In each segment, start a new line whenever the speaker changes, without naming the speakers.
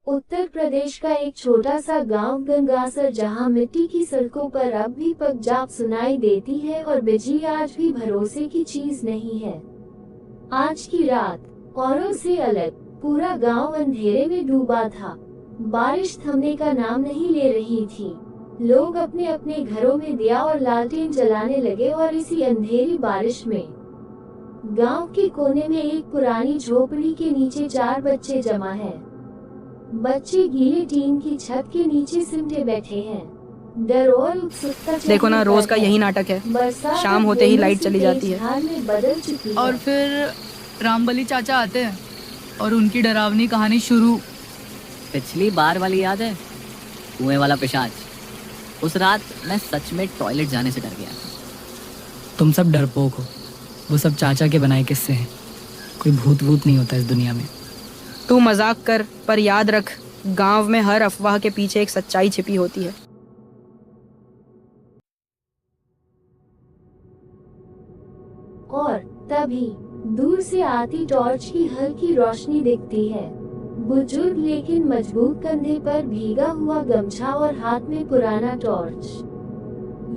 उत्तर प्रदेश का एक छोटा सा गांव गंगासर, जहां मिट्टी की सड़कों पर अब भी पगजाप सुनाई देती है और बिजली आज भी भरोसे की चीज नहीं है। आज की रात औरों से अलग, पूरा गांव अंधेरे में डूबा था। बारिश थमने का नाम नहीं ले रही थी। लोग अपने अपने घरों में दिया और लालटेन जलाने लगे और इसी अंधेरी बारिश में गांव के कोने में एक पुरानी झोपड़ी के नीचे 4 बच्चे जमा हैं। बच्चे गीले टीन की छत के नीचे सिमटे बैठे हैं। डर और उत्सुकता
देखो ना, रोज का यही नाटक है। शाम होते ही लाइट चली जाती है
में बदल चुकी है।
और फिर रामबली चाचा आते हैं और उनकी डरावनी कहानी शुरू।
पिछली बार वाली याद है? कुएं वाला पिशाच। उस रात मैं सच में टॉयलेट जाने से डर गया।
तुम सब डरपोक हो। वो सब चाचा के बनाए किस्से हैं। कोई भूत वूत नहीं होता इस दुनिया में।
तू मजाक कर, पर याद रख, गांव में हर अफवाह के पीछे एक सच्चाई छिपी होती है।
और तभी दूर से आती टॉर्च की हल्की रोशनी दिखती है। बुजुर्ग लेकिन मजबूत, कंधे पर भीगा हुआ गमछा और हाथ में पुराना टॉर्च।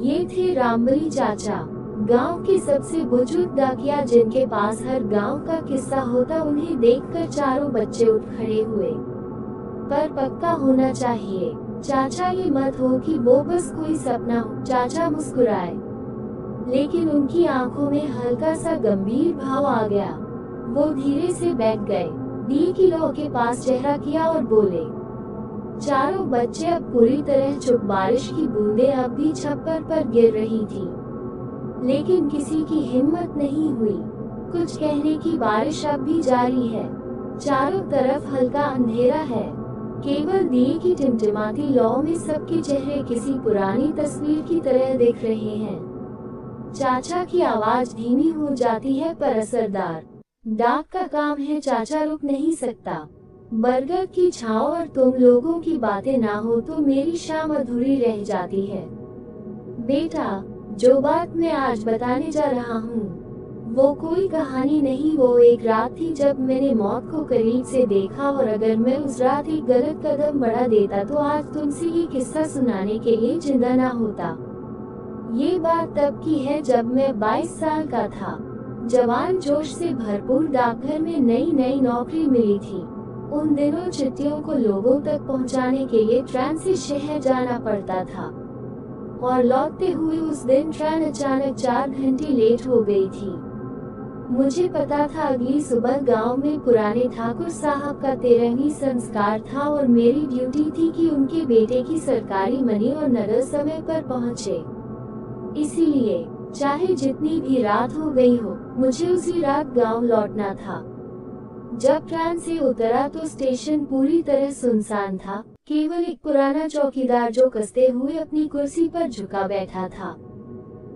ये थे रामबली चाचा, गांव के सबसे बुजुर्ग डाकिया, जिनके पास हर गांव का किस्सा होता। उन्हें देखकर चारों बच्चे उठ खड़े हुए। पर पक्का होना चाहिए चाचा, ये मत हो कि वो बस कोई सपना हो। चाचा मुस्कुराए, लेकिन उनकी आंखों में हल्का सा गंभीर भाव आ गया। वो धीरे से बैठ गए, डी किलो के पास चेहरा किया और बोले। चारों बच्चे अब पूरी तरह चुप। बारिश की बूंदें अब भी छप्पर पर गिर रही थी, लेकिन किसी की हिम्मत नहीं हुई कुछ कहने की। बारिश अब भी जारी है। चारों तरफ हल्का अंधेरा है, केवल दिए की टिमटिमाती लौ में सबके चेहरे किसी पुरानी तस्वीर की तरह दिख रहे हैं। चाचा की आवाज धीमी हो जाती है पर असरदार। डाक का काम है, चाचा रुक नहीं सकता। बरगद की छांव और तुम लोगों की बातें ना हो तो मेरी शाम अधूरी रह जाती है। बेटा, जो बात मैं आज बताने जा रहा हूँ वो कोई कहानी नहीं, वो एक रात थी जब मैंने मौत को करीब से देखा। और अगर मैं उस रात एक गलत कदम बढ़ा देता तो आज तुमसे ये किस्सा सुनाने के लिए जिंदा ना होता। ये बात तब की है जब मैं 22 साल का था। जवान जोश से भरपूर, डाकघर में नई नई नौकरी मिली थी। उन दिनों चिट्ठियों को लोगों तक पहुंचाने के लिए ट्रेन से शहर जाना पड़ता था, और लौटते हुए उस दिन ट्रेन अचानक 4 घंटे लेट हो गई थी। मुझे पता था अगली सुबह गांव में पुराने ठाकुर साहब का 13वीं संस्कार था और मेरी ड्यूटी थी कि उनके बेटे की सरकारी मनी और नगर समय पर पहुंचे। इसीलिए चाहे जितनी भी रात हो गई हो, मुझे उसी रात गांव लौटना था। जब ट्रेन से उतरा तो स्टेशन पूरी तरह सुनसान था। केवल एक पुराना चौकीदार जो कसते हुए अपनी कुर्सी पर झुका बैठा था।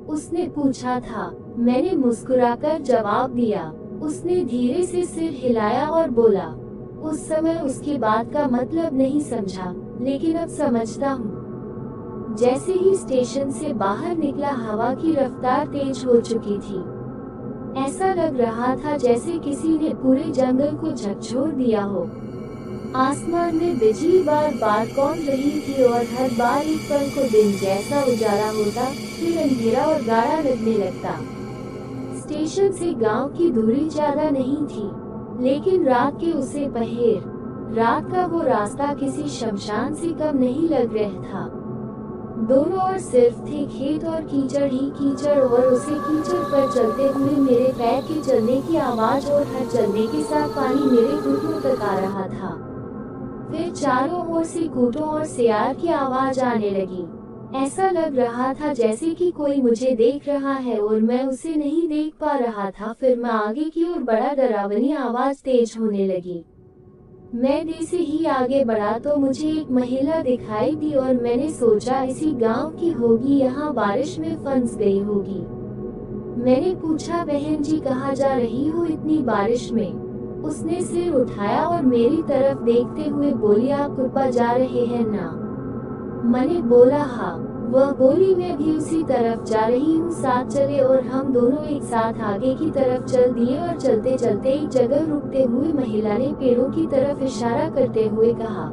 उसने पूछा था। मैंने मुस्कुराकर जवाब दिया। उसने धीरे से सिर हिलाया और बोला। उस समय उसकी बात का मतलब नहीं समझा, लेकिन अब समझता हूँ। जैसे ही स्टेशन से बाहर निकला, हवा की रफ्तार तेज हो चुकी थी। ऐसा लग रहा था जैसे किसी ने पूरे जंगल को झकझोर दिया हो। आसमान में बिजली बार बार कौंध रही थी और हर बार एक पल को दिन जैसा उजाला होता, फिर अंधेरा और गाढ़ा लगने लगता। स्टेशन से गांव की दूरी ज्यादा नहीं थी, लेकिन रात के उसे पहर, रात का वो रास्ता किसी शमशान से कम नहीं लग रहा था। दोनों ओर सिर्फ थे खेत और कीचड़ ही कीचड़, और उसे कीचड़ पर चलते हुए मेरे पैर के चलने की आवाज और हर चलने के साथ पानी मेरे घुटनों तक आ रहा था। फिर चारों ओर से कूटों और सियार की आवाज आने लगी। ऐसा लग रहा था जैसे कि कोई मुझे देख रहा है और मैं उसे नहीं देख पा रहा था। फिर मैं आगे की ओर बढ़ा, डरावनी आवाज तेज होने लगी। मैं जैसे ही आगे बढ़ा तो मुझे एक महिला दिखाई दी और मैंने सोचा इसी गांव की होगी, यहाँ बारिश में फंस गई होगी। मैंने पूछा, बहन जी कहाँ जा रही हो इतनी बारिश में? उसने सिर उठाया और मेरी तरफ देखते हुए बोली, आप कुप्पा जा रहे हैं ना? मैंने बोला हाँ। वह बोली, मैं भी उसी तरफ जा रही हूँ, साथ चले। और हम दोनों एक साथ आगे की तरफ चल दिए और चलते चलते एक जगह रुकते हुए महिला ने पेड़ों की तरफ इशारा करते हुए कहा,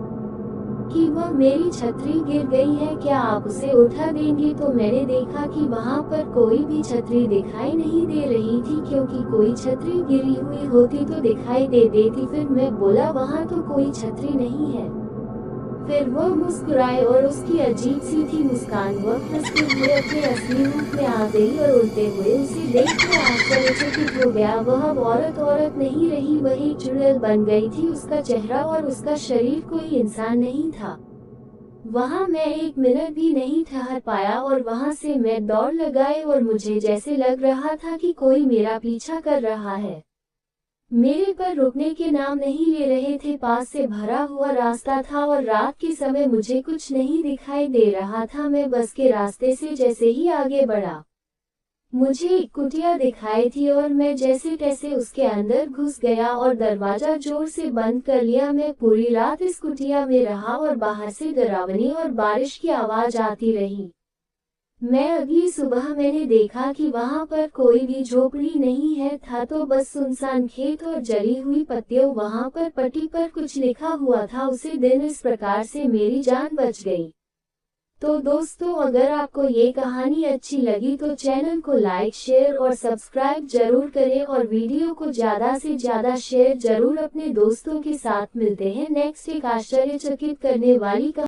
कि वह मेरी छतरी गिर गई है, क्या आप उसे उठा देंगे? तो मैंने देखा कि वहाँ पर कोई भी छतरी दिखाई नहीं दे रही थी, क्योंकि कोई छतरी गिरी हुई होती तो दिखाई दे देती। फिर मैं बोला वहाँ तो कोई छतरी नहीं है। फिर वो मुस्कुराए और उसकी अजीब सी थी मुस्कान, वह हंसते हुए अपने असली रूप में आ गई और उड़ते हुए उसे देखकर आश्चर्यचकित हो गया। वह अब औरत नहीं रही, वह एक चुड़ैल बन गई थी। उसका चेहरा और उसका शरीर कोई इंसान नहीं था। वहाँ मैं 1 मिनट भी नहीं ठहर पाया और वहाँ से मैं दौड़ लगाई और मुझे जैसे लग रहा था कि कोई मेरा पीछा कर रहा है। मेरे पर रुकने के नाम नहीं ले रहे थे। पास से भरा हुआ रास्ता था और रात के समय मुझे कुछ नहीं दिखाई दे रहा था। मैं बस के रास्ते से जैसे ही आगे बढ़ा, मुझे एक कुटिया दिखाई थी और मैं जैसे तैसे उसके अंदर घुस गया और दरवाजा जोर से बंद कर लिया। मैं पूरी रात इस कुटिया में रहा और बाहर से डरावनी और बारिश की आवाज आती रही। मैं अगली सुबह मैंने देखा कि वहाँ पर कोई भी झोपड़ी नहीं है, था तो बस सुनसान खेत और जली हुई पत्तियों। वहाँ पर पट्टी पर कुछ लिखा हुआ था, उसी दिन इस प्रकार से मेरी जान बच गई। तो दोस्तों, अगर आपको ये कहानी अच्छी लगी तो चैनल को लाइक, शेयर और सब्सक्राइब जरूर करें और वीडियो को ज्यादा से ज्यादा शेयर जरूर अपने दोस्तों के साथ। मिलते हैं नेक्स्ट एक आश्चर्यचकित करने वाली